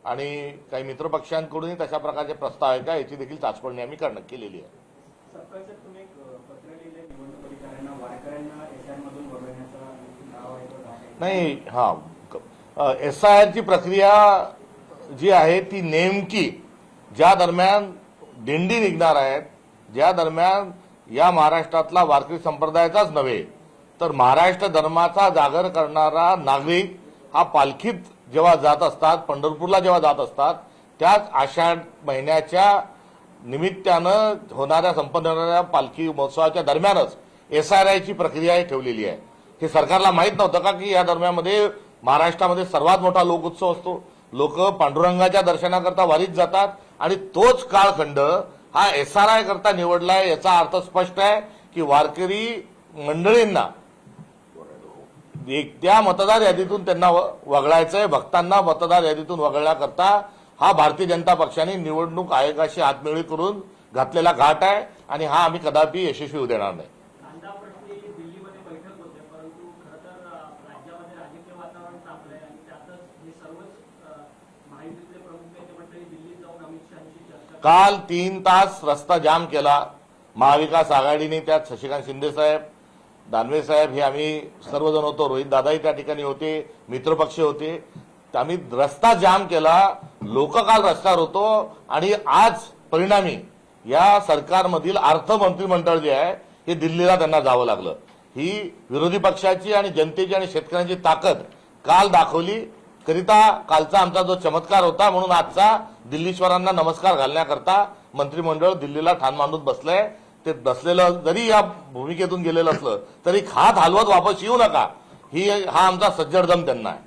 आणि काही मित्रपक्षांकडूनही तशा प्रकारचे प्रस्ताव आहे का याची देखील चाचपणी आम्ही केलेली आहे. सरकारचे तुम्ही एक पत्र लिहिले निवडणूक अधिकाऱ्यांना वारकऱ्यांना एसआय मधून वगळण्याचा दावा आहे. नाही, हा SIR ची प्रक्रिया जी आहे ती नेमकी ज्या दरम्यान दिंडी निघणार आहेत, ज्या दरम्यान या महाराष्ट्रातला वारकरी संप्रदायाचाच नव्हे तर महाराष्ट्र धर्माचा जागर करणारा नागरिक हा पालखीत जेव्हा जात असतात, पंढरपूरला जेव्हा जात असतात, त्याच आषाढ महिन्याच्या निमित्तानं होणाऱ्या संपन्न होणाऱ्या पालखी महोत्सवाच्या दरम्यानच SIR ची प्रक्रिया ठेवलेली आहे. हे सरकारला माहीत नव्हतं का की या दरम्यानमध्ये महाराष्ट्रामध्ये सर्वात मोठा लोकोत्सव असतो. लोक पांडुरंगाच्या दर्शनाकरता वारीत जातात आणि तोच कालखंड हा SIR करता निवडलाय. याचा अर्थ स्पष्ट आहे की वारकरी मंडळींना त्या मतदार यादीतून त्यांना वगळायचंय. भक्तांना मतदार यादीतून वगळण्याकरता हा भारतीय जनता पक्षाने निवडणूक आयोगाशी हातमिळवणी करून घातलेला घाट आहे आणि हा आम्ही कदापि यशस्वी होऊ देणार नाही. दिल्लीमध्ये बैठक होते, परंतु खरं तर राज्यामध्ये राजकीय वातावरण तापलंय आणि त्यातच हे सर्वच महायुतीतले प्रमुख नेते मंडळी दिल्लीत जाऊन अमित शहांशी चर्चा. काल 3 तास रस्ता जाम केला महाविकास आघाडीने. त्यात शशिकांत शिंदे साहेब, दानवे साहेब हे आम्ही सर्वजण होतो. रोहित दादाही त्या ठिकाणी होते, मित्रपक्ष होते. आम्ही रस्ता जाम केला, लोक काल रस्त्यावर होतो आणि आज परिणामी या सरकारमधील अर्थ मंत्रिमंडळ जे आहे हे दिल्लीला त्यांना जावं लागलं. ही विरोधी पक्षाची आणि जनतेची आणि शेतकऱ्यांची ताकद काल दाखवली करिता कालचा आमचा जो चमत्कार होता. म्हणून आजचा दिल्लीश्वरांना नमस्कार घालण्याकरता मंत्रिमंडळ दिल्लीला ठाण मांडून बसलंय. ते बसलेलं जरी या भूमिकेतून गेलेलं असलं तरी हात हलवत वापस येऊ नका, हा आमचा सज्जड दम त्यांना आहे.